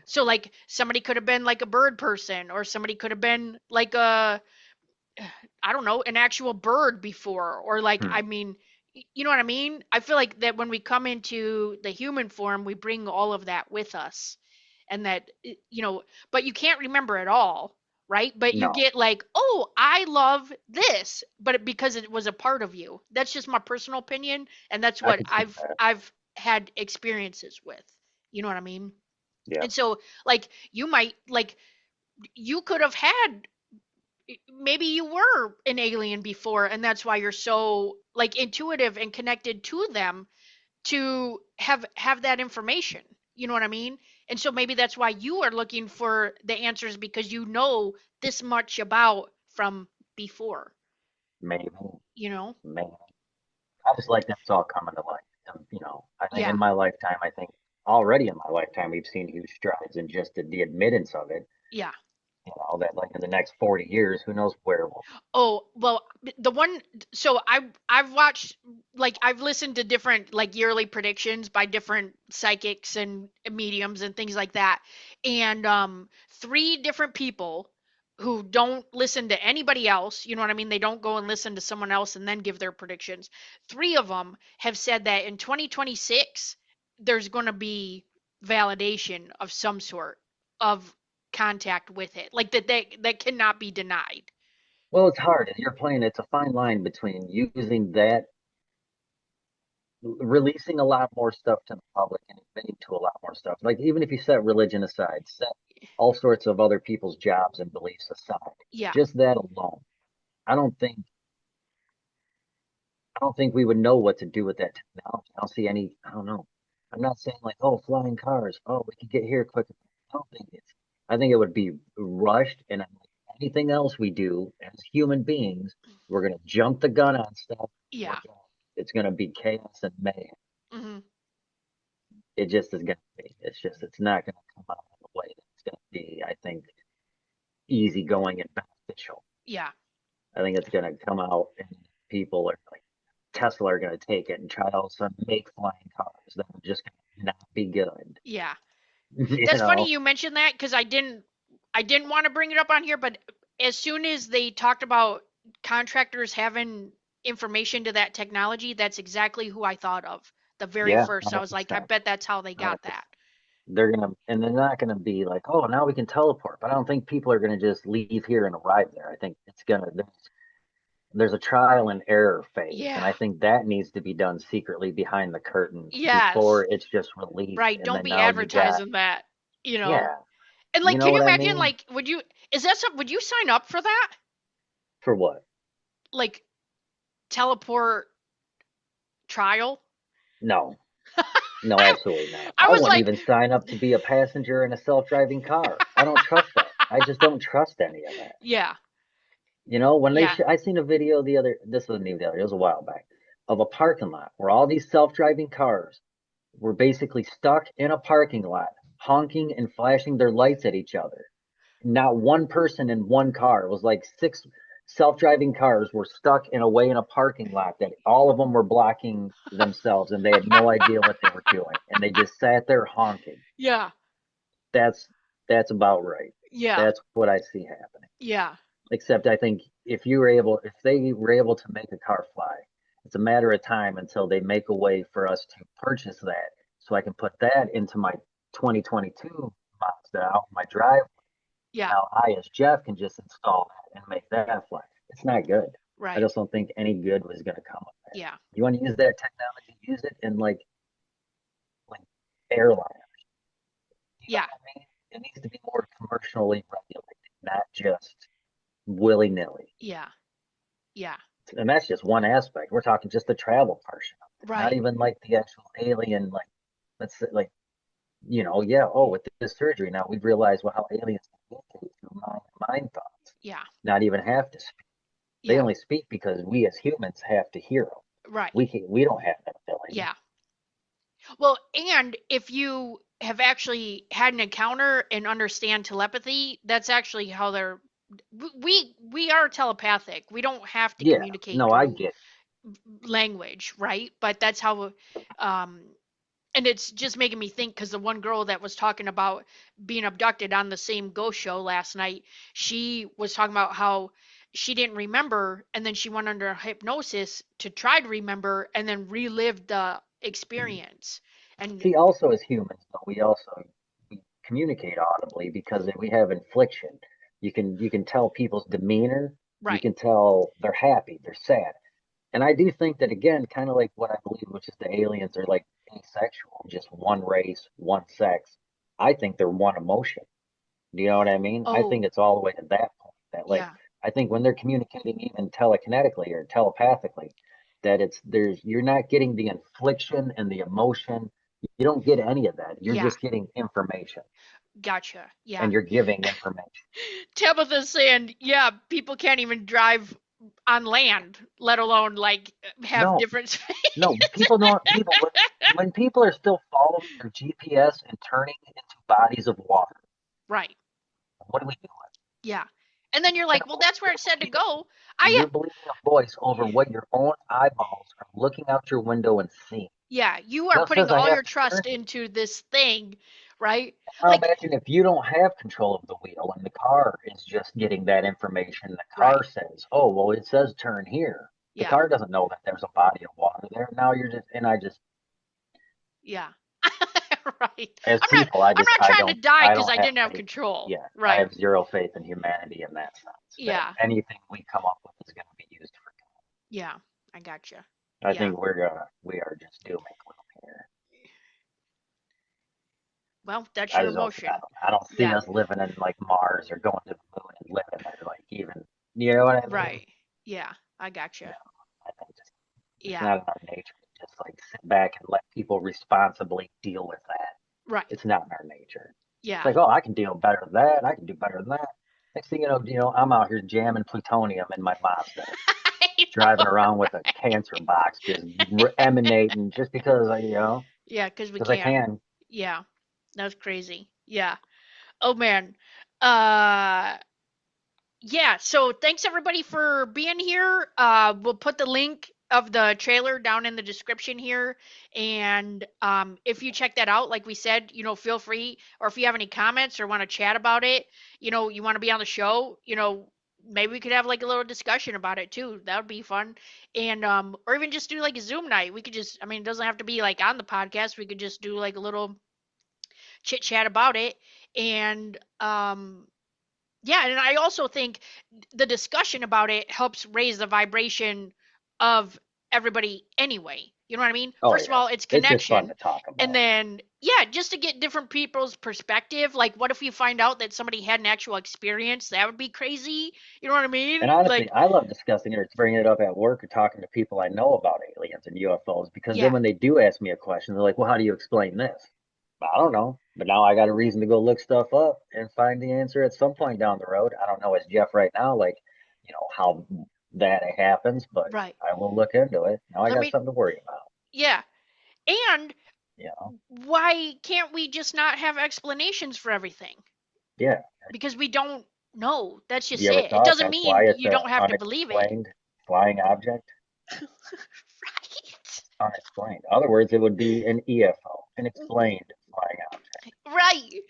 So like somebody could have been like a bird person, or somebody could have been like a, I don't know, an actual bird before, or like, Hmm. I mean, you know what I mean? I feel like that when we come into the human form, we bring all of that with us. And that, but you can't remember it all, right? But you No, get like, oh, I love this, but because it was a part of you. That's just my personal opinion, and that's I what could see I've that. I've had experiences with. You know what I mean? Yeah, And so like you could have had, maybe you were an alien before, and that's why you're so like intuitive and connected to them, to have that information. You know what I mean? And so maybe that's why you are looking for the answers, because you know this much about from before. maybe, You know? maybe. I just like that's all coming to light. I think Yeah. in my lifetime, I think already in my lifetime, we've seen huge strides in just the admittance of it. Yeah. That like in the next 40 years, who knows where we'll. Oh, well, the one, so I've watched, like, I've listened to different like yearly predictions by different psychics and mediums and things like that. And three different people who don't listen to anybody else, you know what I mean? They don't go and listen to someone else and then give their predictions. Three of them have said that in 2026 there's going to be validation of some sort of contact with it. Like that cannot be denied. Well, it's hard. You're playing, it's a fine line between using that, releasing a lot more stuff to the public and admitting to a lot more stuff. Like, even if you set religion aside, set all sorts of other people's jobs and beliefs aside, Yeah. just that alone, I don't think I don't think we would know what to do with that technology. I don't see any, I don't know. I'm not saying like, oh, flying cars. Oh, we could get here quicker. I think it would be rushed. And like anything else we do as human beings, we're going to jump the gun on stuff. Yeah. It's going to be chaos and mayhem. Hmm. It just is going to be. It's not going to come out in a way that it's going to be, I think, easygoing and beneficial. Yeah. I think it's going to come out and people are like, Tesla are going to take it and try to also make flying cars that are just going to not be good. Yeah. you That's funny know? you mentioned that, because I didn't want to bring it up on here, but as soon as they talked about contractors having information to that technology, that's exactly who I thought of. The very Yeah, first. I was like, I 100%. bet that's how they got that. 100%. and they're not gonna be like, oh, now we can teleport. But I don't think people are gonna just leave here and arrive there. I think there's a trial and error phase, and Yeah. I think that needs to be done secretly behind the curtains Yes. before it's just released. Right. And Don't then be now you got, advertising that, you know. yeah, And you like, know can you what I imagine? mean? Like, is that something? Would you sign up for that? For what? Like, teleport trial? No, no, absolutely not. I I was wouldn't like, even sign up to be a passenger in a self-driving car. I don't trust that. I just don't trust any of that. yeah, You know, when yeah, I seen a video this wasn't even the other, it was a while back, of a parking lot where all these self-driving cars were basically stuck in a parking lot, honking and flashing their lights at each other. Not one person in one car. It was like six self-driving cars were stuck in a way in a parking lot that all of them were blocking themselves and they had no idea what they were doing. And they just sat there honking. yeah, That's that's about right. yeah, That's what I see happening. yeah, Except I think if they were able to make a car fly, it's a matter of time until they make a way for us to purchase that, so I can put that into my 2022 Mazda out my drive. yeah. Now I, as Jeff, can just install that and make that fly. It's not good. I Right. just don't think any good was going to come of that. Yeah, You want to use that technology, use it in like airline. You know yeah, what I mean? It needs to be more commercially regulated, not just willy nilly. yeah, yeah. And that's just one aspect. We're talking just the travel portion of it, not Right. even like the actual alien, like let's say, like yeah. Oh, with this surgery now, we've realized how aliens communicate through mind thoughts. Yeah, Not even have to speak. They yeah. only speak because we as humans have to hear them. Right. We don't have that ability. Yeah. Well, and if you have actually had an encounter and understand telepathy, that's actually how they're. We are telepathic. We don't have to Yeah, communicate no, I through get it. language, right? But that's how um and it's just making me think because the one girl that was talking about being abducted on the same ghost show last night, she was talking about how she didn't remember and then she went under hypnosis to try to remember and then relived the experience. And See, also as humans, though, we communicate audibly because we have inflection. You can tell people's demeanor. You right. can tell they're happy, they're sad. And I do think that again, kind of like what I believe, which is the aliens are like asexual, just one race, one sex. I think they're one emotion. Do you know what I mean? I think Oh, it's all the way to that point. That like yeah. I think when they're communicating even telekinetically or telepathically, that you're not getting the infliction and the emotion. You don't get any of that. You're Yeah. just getting information Gotcha. Yeah. and you're giving information. Tabitha's saying, yeah, people can't even drive on land, let alone like have No, different no, people don't. People when people are still following their GPS and turning into bodies of water, right. what are we doing? Yeah. And then you're like, well, that's where it said to go. I You're believing a voice over what your own eyeballs are looking out your window and seeing. Yeah, you are Just putting as I all have your to turn trust here. into this thing, right? Now Like, imagine if you don't have control of the wheel and the car is just getting that information. The car right. says, "Oh, well, it says turn here." The Yeah. car doesn't know that there's a body of water there. Now you're just, and I just, Yeah. Right. as I'm not people, I'm not trying to die I cuz don't I have didn't have faith. control. Yeah, I Right. have zero faith in humanity in that sense. That Yeah. anything we come up with is going to be used for Yeah. I gotcha. good. I Yeah. think we are just doom and gloom here. Well, that's I your just don't, emotion. I don't see Yeah. us living in like Mars or going to the moon and living there, like even, you know what I mean? Right. Yeah. I No, gotcha. I think just it's Yeah. not in our nature to just like sit back and let people responsibly deal with that. Right. It's not in our nature. It's Yeah. like, oh, I can deal better than that. I can do better than that. Next thing I'm out here jamming plutonium in my Mazda, I driving know. around with a cancer box, just emanating, just because Yeah, cuz we because I can. can. Yeah. That's crazy. Yeah. Oh man. Uh yeah, so thanks everybody for being here. We'll put the link of the trailer down in the description here. And if you check that out, like we said, feel free. Or if you have any comments or want to chat about it, you want to be on the show, maybe we could have like a little discussion about it too. That would be fun. And or even just do like a Zoom night. We could just, I mean, it doesn't have to be like on the podcast. We could just do like a little chit chat about it. And yeah, and I also think the discussion about it helps raise the vibration of everybody anyway. You know what I mean? Oh First of yeah, all, it's it's just fun connection. to talk And about. then, yeah, just to get different people's perspective. Like, what if you find out that somebody had an actual experience? That would be crazy. You know what I mean? And honestly, Like, I love discussing it or bringing it up at work or talking to people I know about aliens and UFOs because then yeah, when they do ask me a question, they're like, "Well, how do you explain this?" I don't know, but now I got a reason to go look stuff up and find the answer at some point down the road. I don't know as Jeff right now, like, how that happens, but right. I will look into it. Now I Let got me, something to worry about. yeah. And You know? why can't we just not have explanations for everything? Yeah. Because we don't know. That's just You ever it. It thought doesn't that's why mean it's you a don't have to believe it. unexplained flying object? Right. Unexplained. Other words, it would be an EFO, an explained flying object. Right.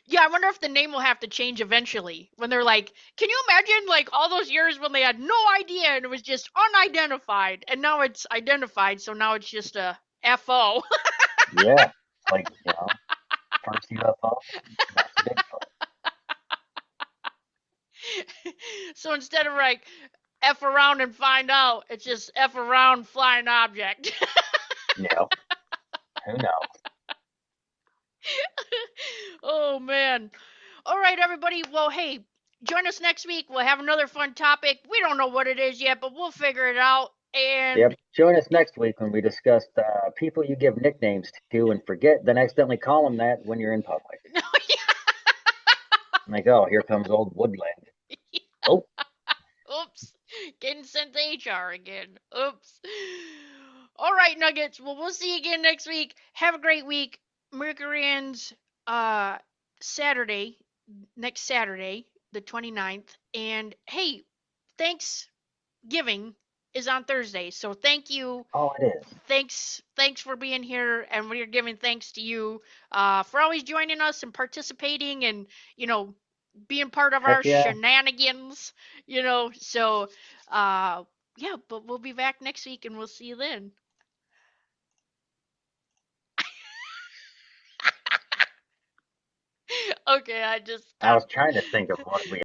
Yeah, I wonder if the name will have to change eventually when they're like, can you imagine like all those years when they had no idea and it was just unidentified and now it's identified, so now it's just a FO. Yeah. Like, first UFO, that's Bigfoot. So instead of like F around and find out, it's just F around flying object. Yeah. Who knows? Oh man. All right, everybody. Well, hey, join us next week. We'll have another fun topic. We don't know what it is yet, but we'll figure it out. And Yep. Join us next week when we discuss people you give nicknames to and forget, then accidentally call them that when you're in public. Like, oh, here comes old Woodland. Oh, oops, getting sent to HR again. Oops. All right, Nuggets. Well, we'll see you again next week. Have a great week. Mercuryans, uh, Saturday, next Saturday, the 29th. And hey, Thanksgiving is on Thursday. So thank you. oh, it is. Thanks for being here, and we're giving thanks to you for always joining us and participating, and you know being part of our Heck yeah. shenanigans. So yeah, but we'll be back next week, and we'll see you then. Okay, I just I was stopped. trying to think of what we